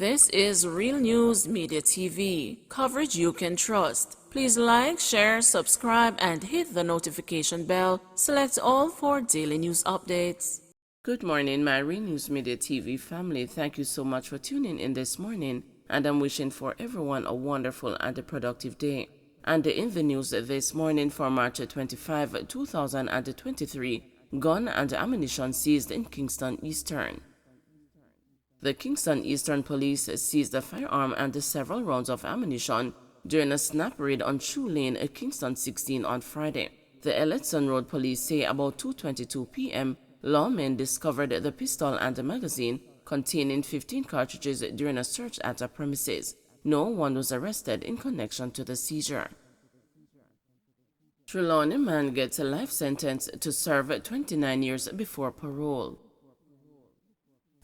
This is Real News Media TV, coverage you can trust. Please like, share, subscribe, and hit the notification bell. Select all for daily news updates. Good morning, my Real News Media TV family. Thank you so much for tuning in this morning, and I'm wishing for everyone a wonderful and a productive day. And in the news this morning for March 25, 2023, gun and ammunition seized in Kingston Eastern. The Kingston Eastern Police seized a firearm and several rounds of ammunition during a snap raid on Shoe Lane, Kingston 16 on Friday. The Elletson Road Police say about 2:22 p.m., lawmen discovered the pistol and a magazine containing 15 cartridges during a search at a premises. No one was arrested in connection to the seizure. Trelawney man gets a life sentence to serve 29 years before parole.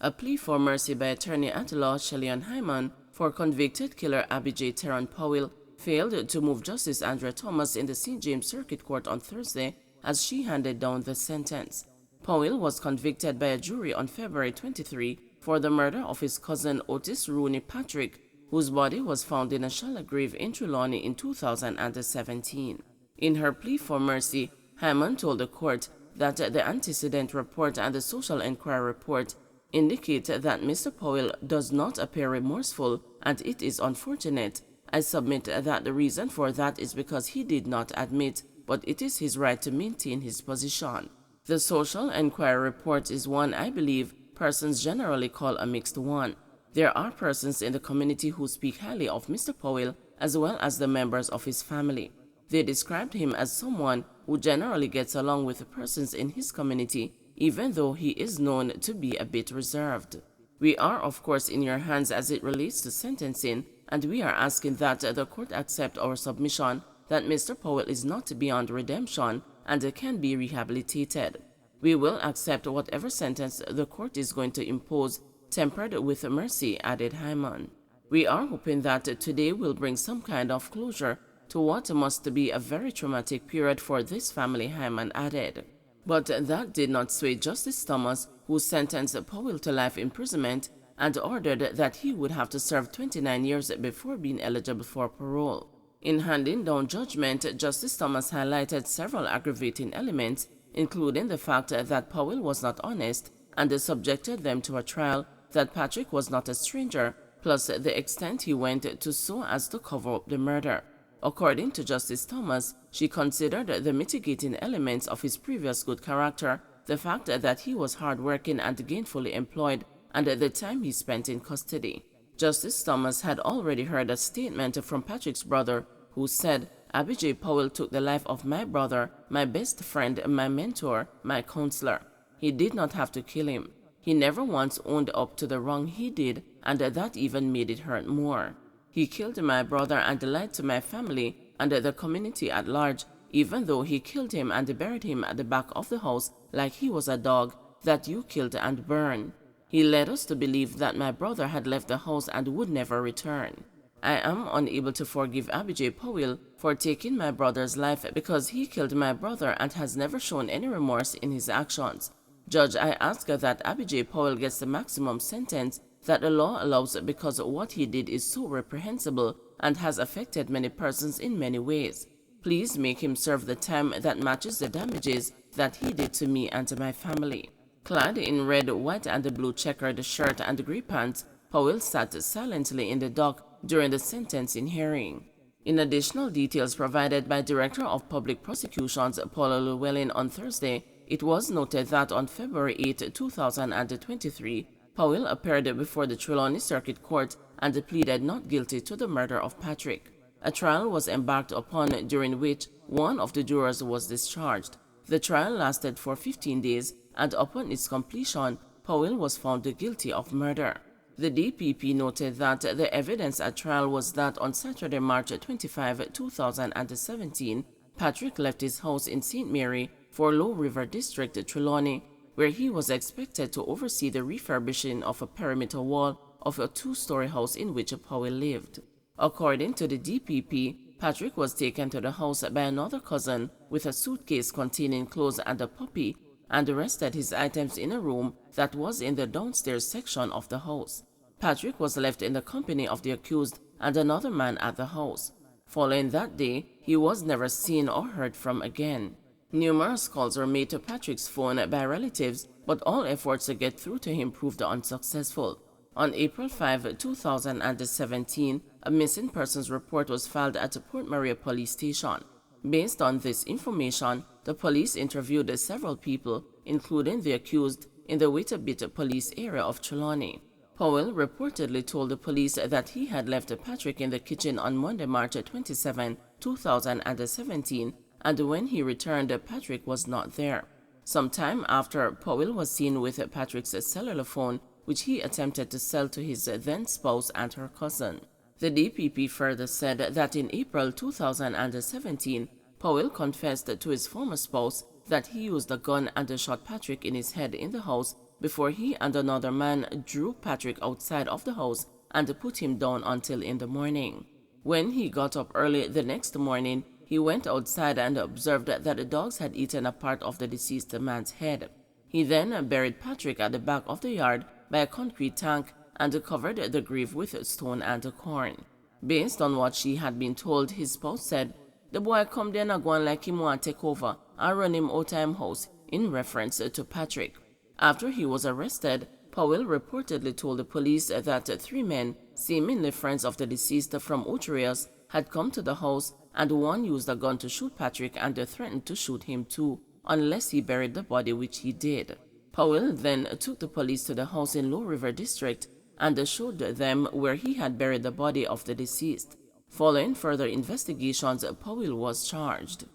A plea for mercy by attorney-at-law Shellyan Hyman for convicted killer Abby J. Teron Powell failed to move Justice Andrea Thomas in the St. James Circuit Court on Thursday as she handed down the sentence. Powell was convicted by a jury on February 23 for the murder of his cousin Otis Rooney Patrick, whose body was found in a shallow grave in Trelawney in 2017. In her plea for mercy, Hyman told the court that the antecedent report and the social inquiry report indicate that Mr. Powell does not appear remorseful, and it is unfortunate. I submit that the reason for that is because he did not admit, but it is his right to maintain his position. The social inquiry report is one I believe persons generally call a mixed one. There are persons in the community who speak highly of Mr. Powell as well as the members of his family. They described him as someone who generally gets along with the persons in his community, even though he is known to be a bit reserved. We are, of course, in your hands as it relates to sentencing, and we are asking that the court accept our submission that Mr. Powell is not beyond redemption and can be rehabilitated. We will accept whatever sentence the court is going to impose, tempered with mercy, added Hyman. We are hoping that today will bring some kind of closure to what must be a very traumatic period for this family, Hyman added. But that did not sway Justice Thomas, who sentenced Powell to life imprisonment and ordered that he would have to serve 29 years before being eligible for parole. In handing down judgment, Justice Thomas highlighted several aggravating elements, including the fact that Powell was not honest and subjected them to a trial, that Patrick was not a stranger, plus the extent he went to so as to cover up the murder. According to Justice Thomas, she considered the mitigating elements of his previous good character, the fact that he was hardworking and gainfully employed, and the time he spent in custody. Justice Thomas had already heard a statement from Patrick's brother, who said, "Abby J. Powell took the life of my brother, my best friend, my mentor, my counselor. He did not have to kill him. He never once owned up to the wrong he did, and that even made it hurt more. He killed my brother and lied to my family and the community at large, even though he killed him and buried him at the back of the house like he was a dog that you killed and burned. He led us to believe that my brother had left the house and would never return. I am unable to forgive Abby J. Powell for taking my brother's life because he killed my brother and has never shown any remorse in his actions. Judge, I ask that Abby J. Powell gets the maximum sentence that the law allows because what he did is so reprehensible and has affected many persons in many ways. Please make him serve the time that matches the damages that he did to me and to my family." Clad in red, white, and blue checkered shirt and gray pants, Powell sat silently in the dock during the sentencing hearing. In additional details provided by Director of Public Prosecutions Paula Llewellyn on Thursday, it was noted that on February 8, 2023, Powell appeared before the Trelawney Circuit Court and pleaded not guilty to the murder of Patrick. A trial was embarked upon during which one of the jurors was discharged. The trial lasted for 15 days, and upon its completion, Powell was found guilty of murder. The DPP noted that the evidence at trial was that on Saturday, March 25, 2017, Patrick left his house in St. Mary for Low River District, Trelawney, where he was expected to oversee the refurbishing of a perimeter wall of a two-story house in which Powell lived. According to the DPP, Patrick was taken to the house by another cousin with a suitcase containing clothes and a puppy, and rested his items in a room that was in the downstairs section of the house. Patrick was left in the company of the accused and another man at the house. Following that day, he was never seen or heard from again. Numerous calls were made to Patrick's phone by relatives, but all efforts to get through to him proved unsuccessful. On April 5, 2017, a missing persons report was filed at the Port Maria police station. Based on this information, the police interviewed several people, including the accused, in the Wittabit police area of Trelawney. Powell reportedly told the police that he had left Patrick in the kitchen on Monday, March 27, 2017, and when he returned, Patrick was not there. Sometime after, Powell was seen with Patrick's cellular phone, which he attempted to sell to his then-spouse and her cousin. The DPP further said that in April 2017, Powell confessed to his former spouse that he used a gun and shot Patrick in his head in the house before he and another man drew Patrick outside of the house and put him down until in the morning. When he got up early the next morning, he went outside and observed that the dogs had eaten a part of the deceased man's head. He then buried Patrick at the back of the yard by a concrete tank and covered the grave with stone and corn. Based on what she had been told, his spouse said, "The boy come there and go on like him want to take over and run him out of him house," in reference to Patrick. After he was arrested, Powell reportedly told the police that 3 men, seemingly friends of the deceased from Ucherias, had come to the house and one used a gun to shoot Patrick and threatened to shoot him too, unless he buried the body, which he did. Powell then took the police to the house in Low River District and showed them where he had buried the body of the deceased. Following further investigations, Powell was charged.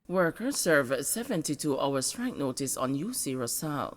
Workers serve 72-hour strike notice on UC Rosal.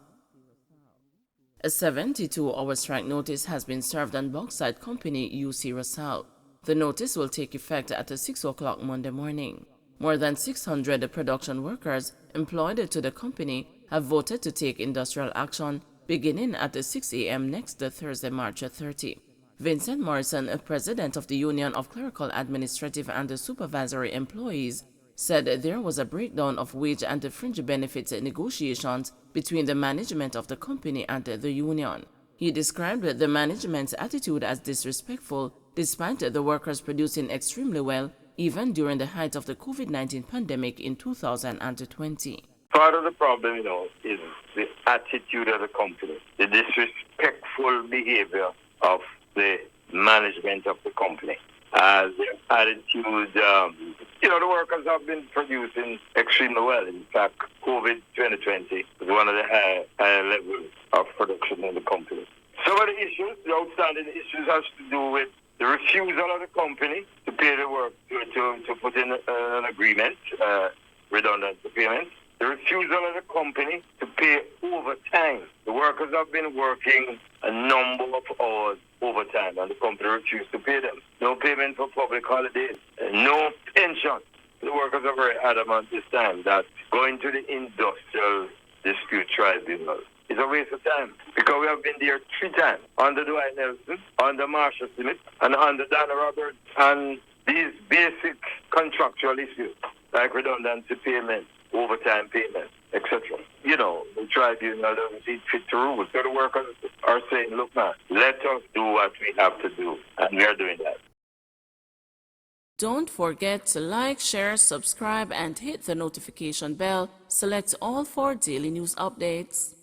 A 72-hour strike notice has been served on Bauxite Company UC Rosal. The notice will take effect at 6 o'clock Monday morning. More than 600 production workers employed to the company have voted to take industrial action beginning at 6 a.m. next Thursday, March 30. Vincent Morrison, president of the Union of Clerical, Administrative and Supervisory Employees, said there was a breakdown of wage and fringe benefits negotiations between the management of the company and the union. He described the management's attitude as disrespectful, despite the workers producing extremely well even during the height of the COVID-19 pandemic in 2020. Part of the problem, is the attitude of the company, the disrespectful behavior of the management of the company. Their attitude, the workers have been producing extremely well. In fact, COVID 2020 is one of the high levels of production in the company. Some of the issues, the outstanding issues, has to do with the refusal of the company to pay the work, to put in an agreement, redundant payment. The refusal of the company to pay overtime. The workers have been working a number of hours overtime and the company refused to pay them. No payment for public holidays, no pension. The workers are very adamant this time that going to the industrial dispute tribunal is a waste of time because we have been there 3 times under Dwight Nelson, under Marshall Smith, and under Dana Roberts, and these basic contractual issues like redundancy payments, overtime payments, etc. The tribunal doesn't see fit to rule. So the workers are saying, look man, let us do what we have to do, and we are doing that. Don't forget to like, share, subscribe, and hit the notification bell. Select all for daily news updates.